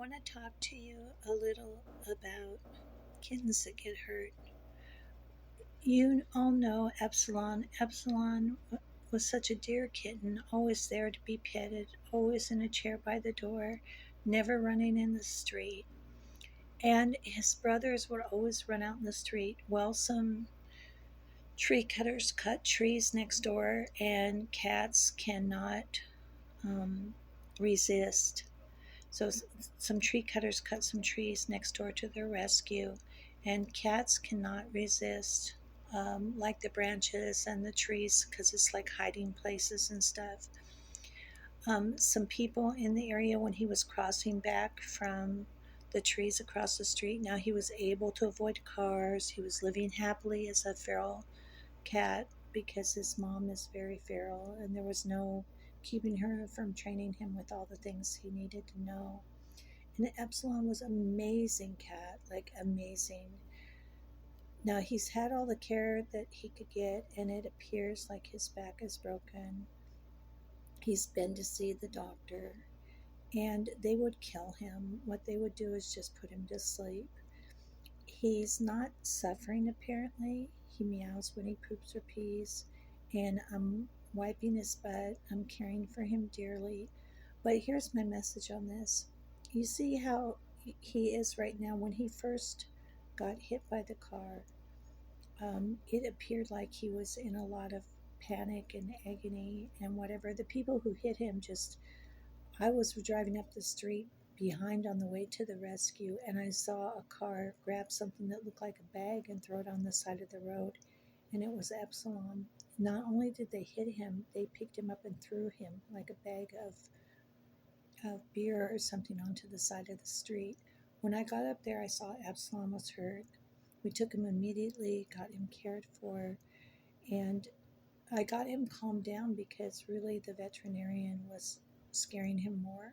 want to talk to you a little about kittens that get hurt. You all know Epsilon. Epsilon was such a dear kitten, always there to be petted, always in a chair by the door, never running in the street. And his brothers would always run out in the street. Well, some tree cutters cut trees next door, and cats cannot um, resist. So some tree cutters cut some trees next door to their rescue, and cats cannot resist, like the branches and the trees, because it's like hiding places and stuff. Some people in the area, when he was crossing back from the trees across the street, now he was able to avoid cars. He was living happily as a feral cat because his mom is very feral, and there was no keeping her from training him with all the things he needed to know. And Epsilon was amazing cat, like amazing. Now he's had all the care that he could get, and it appears like his back is broken. He's been to see the doctor, and they would kill him. What they would do is just put him to sleep. He's not suffering apparently. He meows when he poops or pees, and I'm wiping his butt. I'm caring for him dearly. But here's my message on this. You see how he is right now. When he first got hit by the car, it appeared like he was in a lot of panic and agony and whatever. The people who hit him just, I was driving up the street behind on the way to the rescue, and I saw a car grab something that looked like a bag and throw it on the side of the road, and it was Epsilon. Not only did they hit him, they picked him up and threw him like a bag of beer or something onto the side of the street. When I got up there, I saw Epsilon was hurt. We took him immediately, got him cared for, and I got him calmed down because really the veterinarian was scaring him more,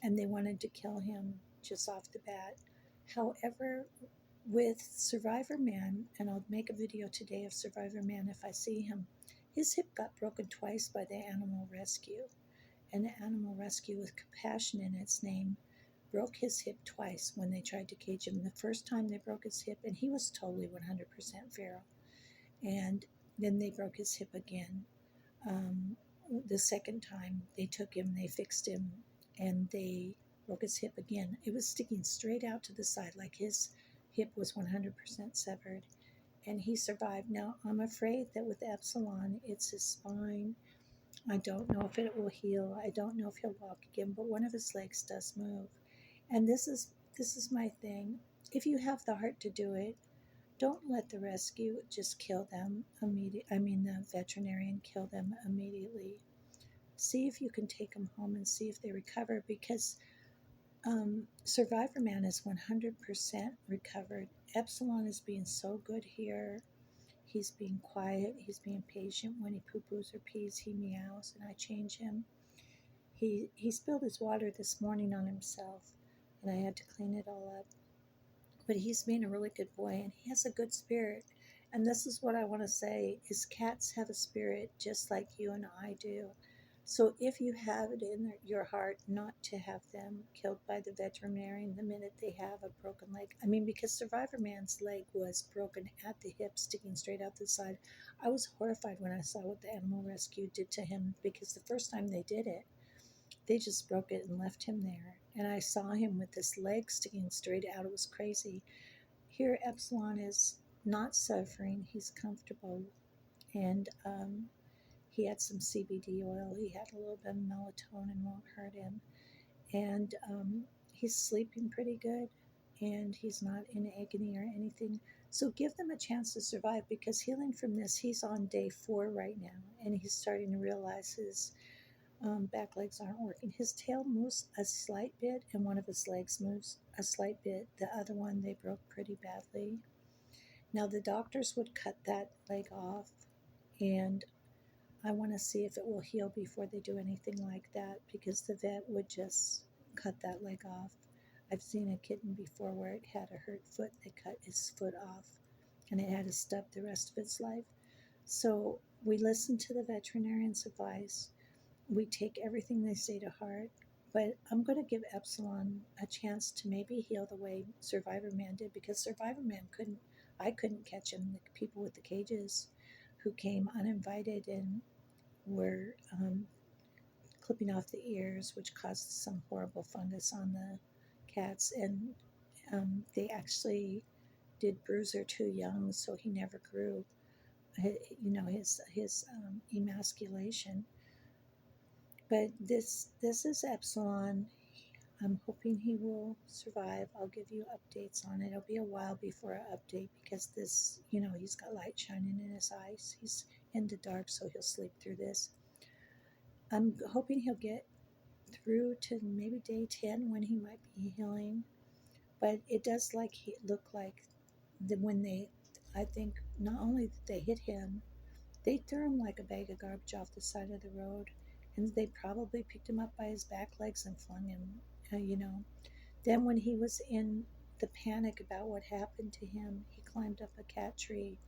and they wanted to kill him just off the bat. However, with Survivorman, and I'll make a video today of Survivorman if I see him, his hip got broken twice by the animal rescue. And the animal rescue, with compassion in its name, broke his hip twice when they tried to cage him. The first time they broke his hip, and he was totally 100% feral. And then they broke his hip again. Um, the second time they took him, they fixed him, and they broke his hip again. It was sticking straight out to the side, like his hip was 100% severed. And he survived. Now, I'm afraid that with Epsilon, it's his spine. I don't know if it will heal. I don't know if he'll walk again, but one of his legs does move. And this is my thing. If you have the heart to do it, don't let the rescue just kill them immediately. I mean, the veterinarian kill them immediately. See if you can take them home and see if they recover, because Survivorman is 100% recovered. Epsilon is being so good here. He's being quiet. He's being patient. When he poo-poos or pees, he meows, and I change him. He spilled his water this morning on himself, and I had to clean it all up. But he's being a really good boy, and he has a good spirit. And this is what I want to say, is cats have a spirit just like you and I do. So if you have it in your heart not to have them killed by the veterinarian the minute they have a broken leg, I mean, because Survivorman's leg was broken at the hip, sticking straight out the side. I was horrified when I saw what the animal rescue did to him, because the first time they did it, they just broke it and left him there. And I saw him with his leg sticking straight out. It was crazy. Here, Epsilon is not suffering. He's comfortable. And he had some CBD oil. He had a little bit of melatonin, won't hurt him. And he's sleeping pretty good. And he's not in agony or anything. So give them a chance to survive, because healing from this, he's on day 4 right now. And he's starting to realize his back legs aren't working. His tail moves a slight bit, and one of his legs moves a slight bit. The other one, they broke pretty badly. Now, the doctors would cut that leg off, and I want to see if it will heal before they do anything like that, because the vet would just cut that leg off. I've seen a kitten before where it had a hurt foot. They cut its foot off, and it had to stub the rest of its life. So we listen to the veterinarian's advice. We take everything they say to heart, But I'm going to give Epsilon a chance to maybe heal the way Survivorman did, because Survivorman couldn't, I couldn't catch him. The people with the cages who came uninvited and were clipping off the ears, which caused some horrible fungus on the cats. And they actually did Bruiser too young, so he never grew. His emasculation. But this is Epsilon. I'm hoping he will survive. I'll give you updates on it. It'll be a while before I update, because this, he's got light shining in his eyes. He's in the dark, so he'll sleep through this. I'm hoping he'll get through to maybe day 10 when he might be healing. But it does look like when I think not only did they hit him, they threw him like a bag of garbage off the side of the road, and they probably picked him up by his back legs and flung him. Then when he was in the panic about what happened to him, he climbed up a cat tree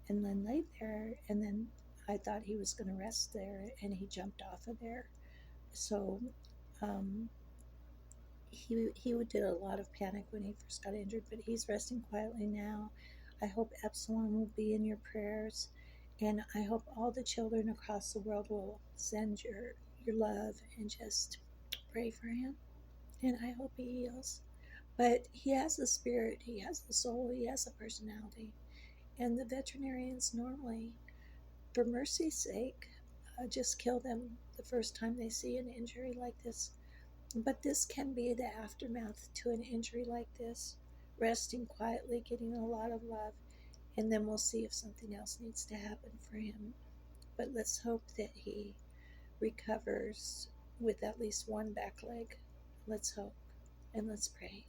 and then laid there. And then I thought he was going to rest there, and he jumped off of there. So um, he did a lot of panic when he first got injured, but he's resting quietly now. I hope Epsilon will be in your prayers, and I hope all the children across the world will send your love and just pray for him. And I hope he heals. But he has a spirit, he has a soul, he has a personality. And the veterinarians normally, for mercy's sake, just kill them the first time they see an injury like this. But this can be the aftermath to an injury like this, resting quietly, getting a lot of love, and then we'll see if something else needs to happen for him. But let's hope that he recovers with at least one back leg. Let's hope, and let's pray.